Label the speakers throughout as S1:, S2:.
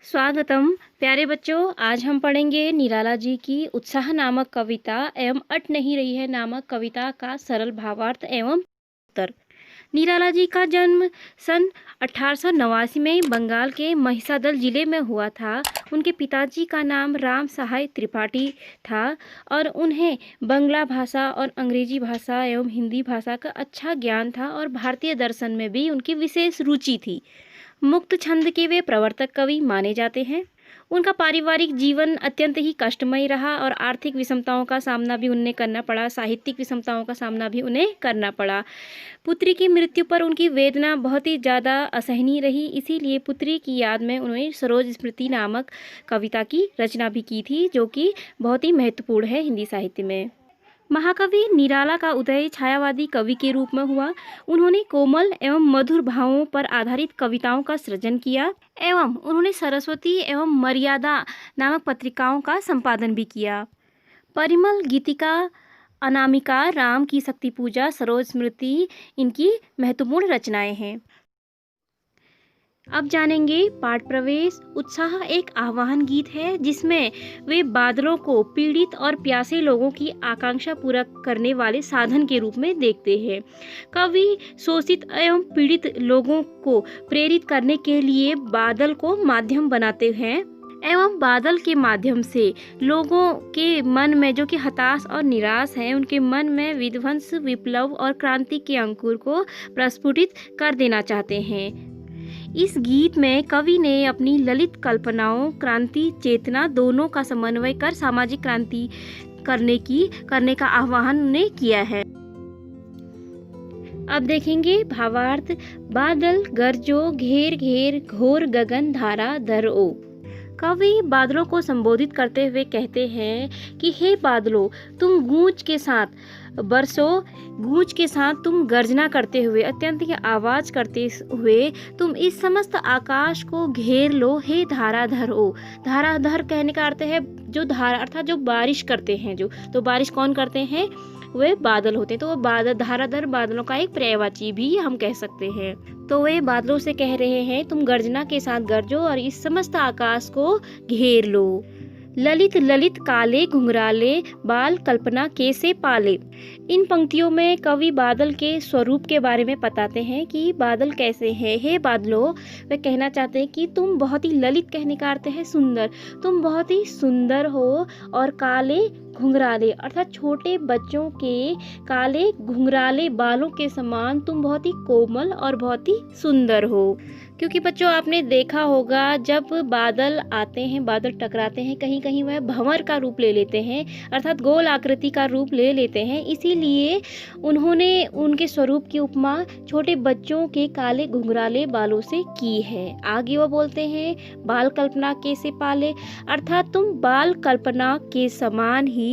S1: स्वागतम प्यारे बच्चों। आज हम पढ़ेंगे निराला जी की उत्साह नामक कविता एवं अट नहीं रही है नामक कविता का सरल भावार्थ एवं उत्तर। निराला जी का जन्म सन 1889 में बंगाल के महिसादल जिले में हुआ था। उनके पिताजी का नाम राम सहाय त्रिपाठी था और उन्हें बंगला भाषा और अंग्रेजी भाषा एवं हिंदी भाषा का अच्छा ज्ञान था और भारतीय दर्शन में भी उनकी विशेष रुचि थी। मुक्त छंद के वे प्रवर्तक कवि माने जाते हैं। उनका पारिवारिक जीवन अत्यंत ही कष्टमय रहा और आर्थिक विषमताओं का सामना भी उन्हें करना पड़ा, साहित्यिक विषमताओं का सामना भी उन्हें करना पड़ा। पुत्री की मृत्यु पर उनकी वेदना बहुत ही ज़्यादा असहनीय रही, इसीलिए पुत्री की याद में उन्होंने सरोज स्मृति नामक कविता की रचना भी की थी, जो कि बहुत ही महत्वपूर्ण है हिंदी साहित्य में। महाकवि निराला का उदय छायावादी कवि के रूप में हुआ। उन्होंने कोमल एवं मधुर भावों पर आधारित कविताओं का सृजन किया एवं उन्होंने सरस्वती एवं मर्यादा नामक पत्रिकाओं का संपादन भी किया। परिमल, गीतिका, अनामिका, राम की शक्ति पूजा, सरोज स्मृति इनकी महत्वपूर्ण रचनाएं हैं। अब जानेंगे पाठ प्रवेश। उत्साह एक आह्वान गीत है जिसमें वे बादलों को पीड़ित और प्यासे लोगों की आकांक्षा पूरा करने वाले साधन के रूप में देखते हैं। कवि शोषित एवं पीड़ित लोगों को प्रेरित करने के लिए बादल को माध्यम बनाते हैं एवं बादल के माध्यम से लोगों के मन में जो कि हताश और निराश हैं, उनके मन में विध्वंस, विप्लव और क्रांति के अंकुर को प्रस्फुटित कर देना चाहते हैं। इस गीत में कवि ने अपनी ललित कल्पनाओं, क्रांति चेतना दोनों का समन्वय कर सामाजिक क्रांति करने का आह्वान ने किया है। अब देखेंगे भावार्थ। बादल गरजो घेर घेर घोर गगन धारा धरो। कवि बादलों को संबोधित करते हुए कहते हैं कि हे बादलों, तुम गूंज के साथ बरसो, गूंज के साथ तुम गर्जना करते हुए, अत्यंत ही आवाज करते हुए तुम इस समस्त आकाश को घेर लो। हे धाराधर ओ। धाराधर कहने का अर्थ है जो धारा, अर्थात जो बारिश करते हैं। तो बारिश कौन करते हैं? वे बादल होते हैं। तो वो धाराधर बादलों का एक पर्यायवाची भी हम कह सकते हैं। तो वे बादलों से कह रहे हैं तुम गर्जना के साथ गरजो और इस समस्त आकाश को घेर लो। ललित ललित काले घुंघराले बाल कल्पना कैसे पाले। इन पंक्तियों में कवि बादल के स्वरूप के बारे में बताते हैं कि बादल कैसे हैं। हे बादलों, वे कहना चाहते हैं कि तुम बहुत ही ललित, कहने का अर्थ है सुंदर, तुम बहुत ही सुंदर हो और काले घुंघराले अर्थात छोटे बच्चों के काले घुंघराले बालों के समान तुम बहुत ही कोमल और बहुत ही सुंदर हो। क्योंकि बच्चों आपने देखा होगा जब बादल आते हैं, बादल टकराते हैं, कहीं कहीं वह भंवर का रूप ले लेते हैं, अर्थात गोल आकृति का रूप ले लेते हैं। इसीलिए उन्होंने उनके स्वरूप की उपमा छोटे बच्चों के काले घुंघराले बालों से की है। आगे वो बोलते हैं बाल कल्पना कैसे पाले, अर्थात तुम बाल कल्पना के समान ही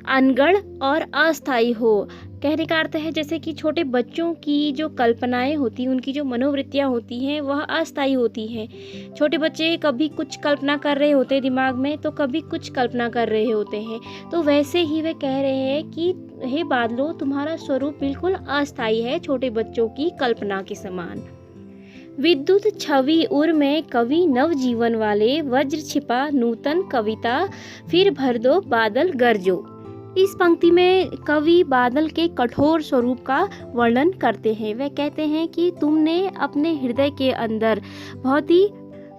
S1: अनगढ़ और अस्थायी हो। कहने का अर्थ है जैसे कि छोटे बच्चों की जो कल्पनाएं होती हैं, उनकी जो मनोवृत्तियां होती हैं वह अस्थायी होती हैं। छोटे बच्चे कभी कुछ कल्पना कर रहे होते हैं दिमाग में, तो कभी कुछ कल्पना कर रहे होते हैं। तो वैसे ही वे कह रहे हैं कि हे बादलों, तुम्हारा स्वरूप बिल्कुल अस्थायी है, छोटे बच्चों की कल्पना के समान। विद्युत छवि उर में कवि नव जीवन वाले, वज्र छिपा नूतन कविता, फिर भर दो बादल गरजो। इस पंक्ति में कवि बादल के कठोर स्वरूप का वर्णन करते हैं। वे कहते हैं कि तुमने अपने हृदय के अंदर बहुत ही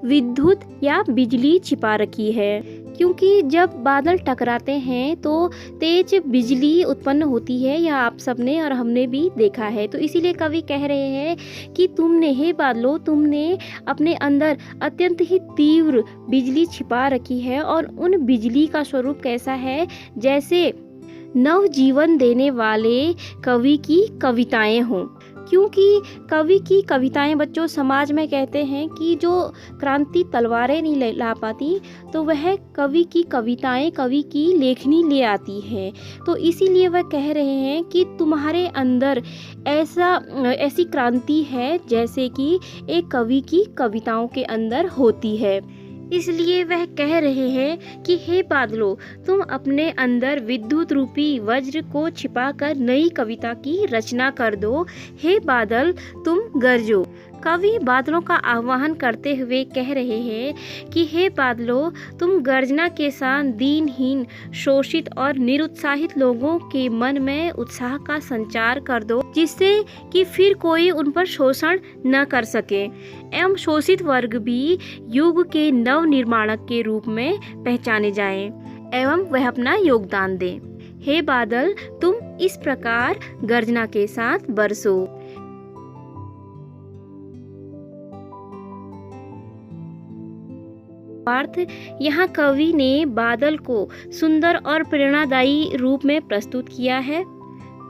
S1: विद्युत या बिजली छिपा रखी है, क्योंकि जब बादल टकराते हैं तो तेज बिजली उत्पन्न होती है, यह आप सबने और हमने भी देखा है। तो इसीलिए कवि कह रहे हैं कि तुमने, हे बादलों, तुमने अपने अंदर अत्यंत ही तीव्र बिजली छिपा रखी है और उन बिजली का स्वरूप कैसा है, जैसे नव जीवन देने वाले कवि की कविताएं हों। क्योंकि कवि की कविताएं बच्चों समाज में कहते हैं कि जो क्रांति तलवारें नहीं ला पाती, तो वह कवि की कविताएं, कवि की लेखनी ले आती है। तो इसीलिए वह कह रहे हैं कि तुम्हारे अंदर ऐसी क्रांति है जैसे कि एक कवि की कविताओं के अंदर होती है। इसलिए वह कह रहे हैं कि हे बादलों, तुम अपने अंदर विद्युत रूपी वज्र को छिपाकर नई कविता की रचना कर दो। हे बादल, तुम गरजो। कवि बादलों का आह्वान करते हुए कह रहे हैं कि हे बादलों, तुम गर्जना के साथ दीनहीन, शोषित और निरुत्साहित लोगों के मन में उत्साह का संचार कर दो, जिससे कि फिर कोई उन पर शोषण न कर सके एवं शोषित वर्ग भी युग के नव निर्माणक के रूप में पहचाने जाएं एवं वह अपना योगदान दें। हे बादल, तुम इस प्रकार गर्जना के साथ बरसो। अर्थ यहाँ कवि ने बादल को सुंदर और प्रेरणादायी रूप में प्रस्तुत किया है।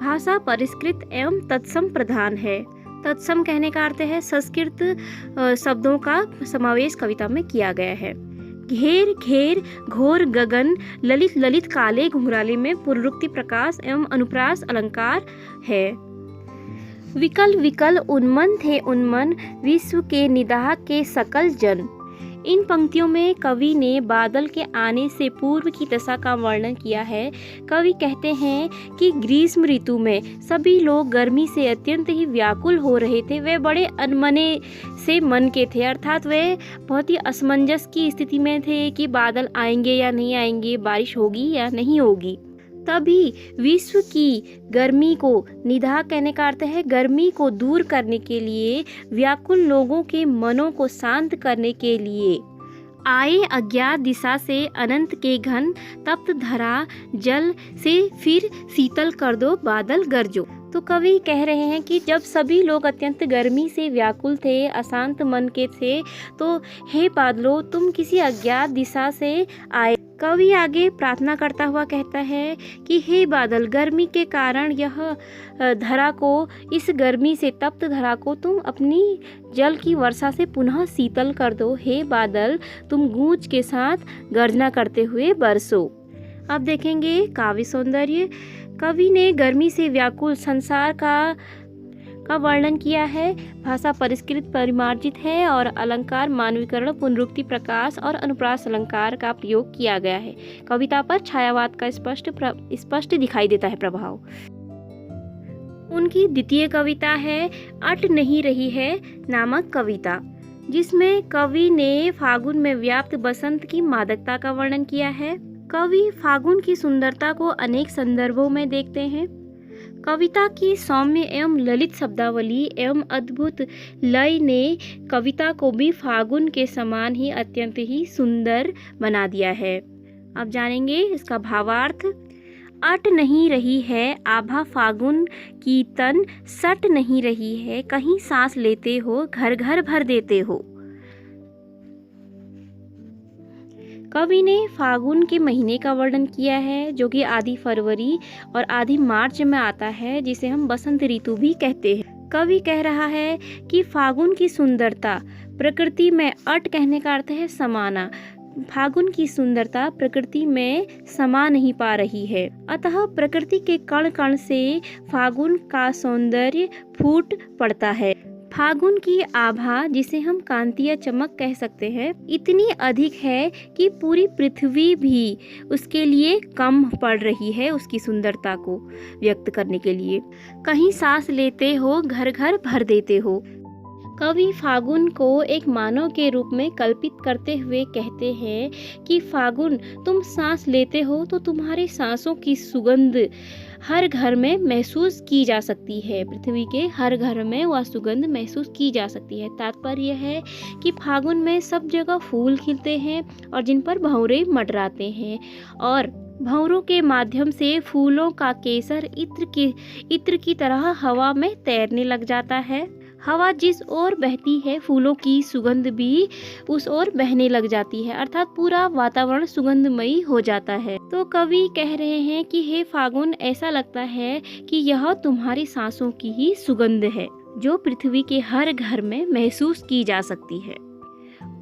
S1: भाषा परिष्कृत एवं तत्सम प्रधान है। तत्सम कहने का अर्थ है संस्कृत शब्दों का समावेश कविता में किया गया है। घेर घेर घोर गगन ललित ललित काले घुंघराले में पुनरुक्ति प्रकाश एवं अनुप्रास अलंकार है। विकल विकल उन्मन थे उन्मन विश्व के निदाह के सकल जन। इन पंक्तियों में कवि ने बादल के आने से पूर्व की दशा का वर्णन किया है। कवि कहते हैं कि ग्रीष्म ऋतु में सभी लोग गर्मी से अत्यंत ही व्याकुल हो रहे थे। वे बड़े अनमने से मन के थे, अर्थात वे बहुत ही असमंजस की स्थिति में थे कि बादल आएंगे या नहीं आएंगे, बारिश होगी या नहीं होगी। तभी विश्व की गर्मी को, निदाह कहने का अर्थ है गर्मी को दूर करने के लिए, व्याकुल लोगों के मनों को शांत करने के लिए आए अज्ञात दिशा से अनंत के घन तप्त धरा जल से फिर शीतल कर दो बादल गरजो। तो कवि कह रहे हैं कि जब सभी लोग अत्यंत गर्मी से व्याकुल थे, अशांत मन के थे, तो हे बादलों, तुम किसी अज्ञात दिशा से आए। कवि आगे प्रार्थना करता हुआ कहता है कि हे बादल, गर्मी के कारण यह धरा को, इस गर्मी से तप्त धरा को तुम अपनी जल की वर्षा से पुनः शीतल कर दो। हे बादल, तुम गूंज के साथ गर्जना करते हुए बरसो। अब देखेंगे काव्य सौंदर्य। कवि ने गर्मी से व्याकुल संसार का वर्णन किया है। भाषा परिष्कृत परिमार्जित है और अलंकार मानवीकरण, पुनरुक्ति प्रकाश और अनुप्रास अलंकार का प्रयोग किया गया है। कविता पर छायावाद का स्पष्ट दिखाई देता है प्रभाव। उनकी द्वितीय कविता है अट नहीं रही है नामक कविता, जिसमें कवि ने फागुन में व्याप्त बसंत की मादकता का वर्णन किया है। कवि फागुन की सुंदरता को अनेक संदर्भों में देखते हैं। कविता की सौम्य एवं ललित शब्दावली एवं अद्भुत लय ने कविता को भी फागुन के समान ही अत्यंत ही सुंदर बना दिया है। अब जानेंगे इसका भावार्थ। अट नहीं रही है आभा फागुन की तन, सट नहीं रही है कहीं सांस लेते हो, घर घर भर देते हो। कवि ने फागुन के महीने का वर्णन किया है, जो कि आधी फरवरी और आधी मार्च में आता है, जिसे हम बसंत ऋतु भी कहते हैं। कवि कह रहा है कि फागुन की सुंदरता प्रकृति में, अट कहने का अर्थ है समाना, फागुन की सुंदरता प्रकृति में समा नहीं पा रही है। अतः प्रकृति के कण कण से फागुन का सौंदर्य फूट पड़ता है। फागुन की आभा, जिसे हम कांतीय चमक कह सकते हैं, इतनी अधिक है कि पूरी पृथ्वी भी उसके लिए कम पड़ रही है उसकी सुंदरता को व्यक्त करने के लिए। कहीं सांस लेते हो, घर घर भर देते हो। कवि फागुन को एक मानव के रूप में कल्पित करते हुए कहते हैं कि फागुन, तुम सांस लेते हो तो तुम्हारे सांसों की सुगंध हर घर में महसूस की जा सकती है। पृथ्वी के हर घर में वह सुगंध महसूस की जा सकती है। तात्पर्य है कि फागुन में सब जगह फूल खिलते हैं और जिन पर भंवरे मंडराते हैं, और भंवरों के माध्यम से फूलों का केसर इत्र की तरह हवा में तैरने लग जाता है। हवा जिस ओर बहती है, फूलों की सुगंध भी उस ओर बहने लग जाती है, अर्थात पूरा वातावरण सुगंधमयी हो जाता है। तो कवि कह रहे हैं कि हे फागुन, ऐसा लगता है कि यह तुम्हारी सांसों की ही सुगंध है, जो पृथ्वी के हर घर में महसूस की जा सकती है।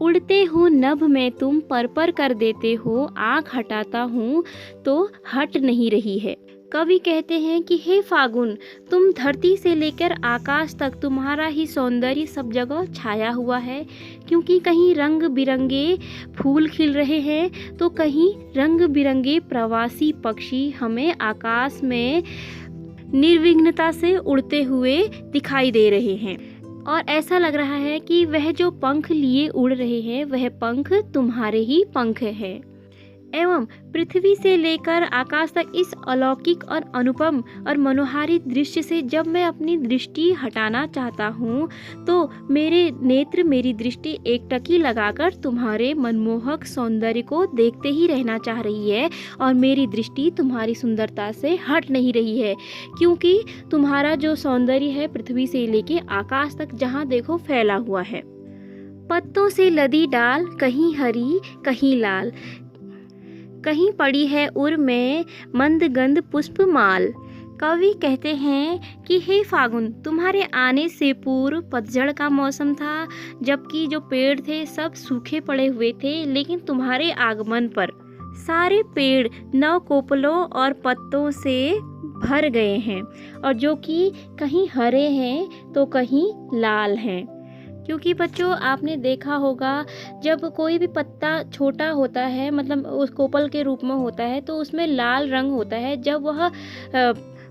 S1: उड़ते हो नभ में तुम, पर कर देते हो, आँख हटाता हूँ तो हट नहीं रही है। कवि कहते हैं कि हे फागुन, तुम धरती से लेकर आकाश तक, तुम्हारा ही सौंदर्य सब जगह छाया हुआ है, क्योंकि कहीं रंग बिरंगे फूल खिल रहे हैं तो कहीं रंग बिरंगे प्रवासी पक्षी हमें आकाश में निर्विघ्नता से उड़ते हुए दिखाई दे रहे हैं। और ऐसा लग रहा है कि वह जो पंख लिए उड़ रहे हैं वह पंख तुम्हारे ही पंख हैं। एवं पृथ्वी से लेकर आकाश तक इस अलौकिक और अनुपम और मनोहारी दृश्य से जब मैं अपनी दृष्टि हटाना चाहता हूँ तो मेरे नेत्र मेरी दृष्टि एकटकी लगाकर तुम्हारे मनमोहक सौंदर्य को देखते ही रहना चाह रही है और मेरी दृष्टि तुम्हारी सुंदरता से हट नहीं रही है, क्योंकि तुम्हारा जो सौंदर्य है पृथ्वी से लेके आकाश तक जहाँ देखो फैला हुआ है। पत्तों से लदी डाल, कहीं हरी कहीं लाल, कहीं पड़ी है उर में मंद गंध पुष्प माल। कवि कहते हैं कि हे फागुन, तुम्हारे आने से पूर्व पतझड़ का मौसम था, जबकि जो पेड़ थे सब सूखे पड़े हुए थे, लेकिन तुम्हारे आगमन पर सारे पेड़ नव कोपलों और पत्तों से भर गए हैं, और जो कि कहीं हरे हैं तो कहीं लाल हैं। क्योंकि बच्चों आपने देखा होगा जब कोई भी पत्ता छोटा होता है, मतलब उस कोपल के रूप में होता है, तो उसमें लाल रंग होता है। जब वह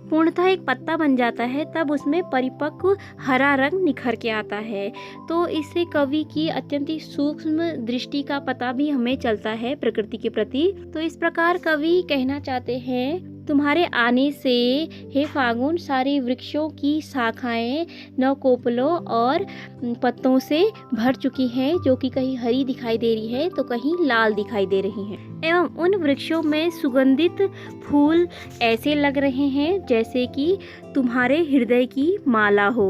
S1: पूर्णतः एक पत्ता बन जाता है तब उसमें परिपक्व हरा रंग निखर के आता है। तो इससे कवि की अत्यंत ही सूक्ष्म दृष्टि का पता भी हमें चलता है प्रकृति के प्रति। तो इस प्रकार कवि कहना चाहते हैं, तुम्हारे आने से हे फागुन सारी वृक्षों की शाखाएं नवकोपलों और पत्तों से भर चुकी हैं, जो कि कहीं हरी दिखाई दे रही है तो कहीं लाल दिखाई दे रही हैं। एवं उन वृक्षों में सुगंधित फूल ऐसे लग रहे हैं जैसे कि तुम्हारे हृदय की माला हो।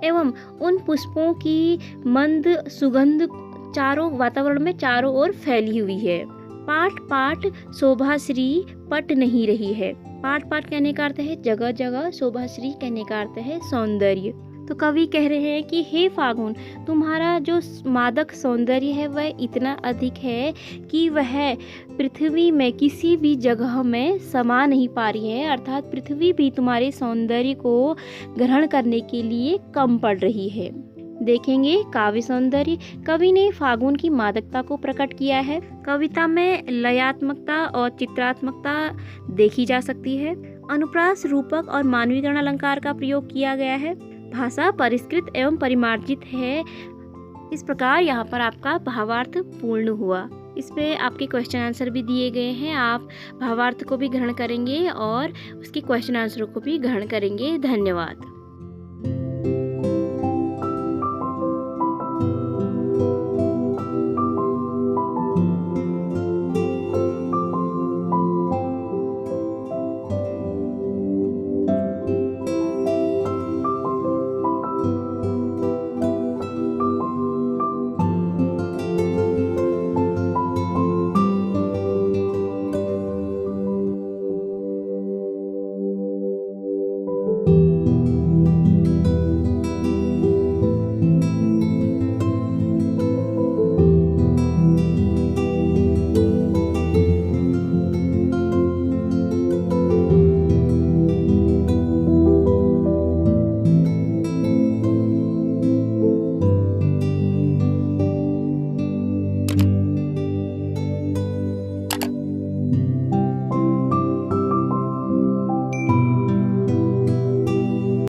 S1: एवं उन पुष्पों की मंद सुगंध चारों वातावरण में चारों ओर फैली हुई है। पाट पाट शोभाश्री पट नहीं रही है। पाट पाट कहने का अर्थ है जगह जगह, शोभाश्री कहने का अर्थ है सौंदर्य। तो कवि कह रहे हैं कि हे फागुन, तुम्हारा जो मादक सौंदर्य है वह इतना अधिक है कि वह पृथ्वी में किसी भी जगह में समा नहीं पा रही है, अर्थात पृथ्वी भी तुम्हारे सौंदर्य को ग्रहण करने के लिए कम पड़ रही है। देखेंगे काव्य सौंदर्य। कवि ने फागुन की मादकता को प्रकट किया है। कविता में लयात्मकता और चित्रात्मकता देखी जा सकती है। अनुप्रास, रूपक और मानवीकरण अलंकार का प्रयोग किया गया है। भाषा परिष्कृत एवं परिमार्जित है। इस प्रकार यहाँ पर आपका भावार्थ पूर्ण हुआ। इस पे आपके क्वेश्चन आंसर भी दिए गए हैं। आप भावार्थ को भी ग्रहण करेंगे और उसके क्वेश्चन आंसरों को भी ग्रहण करेंगे। धन्यवाद।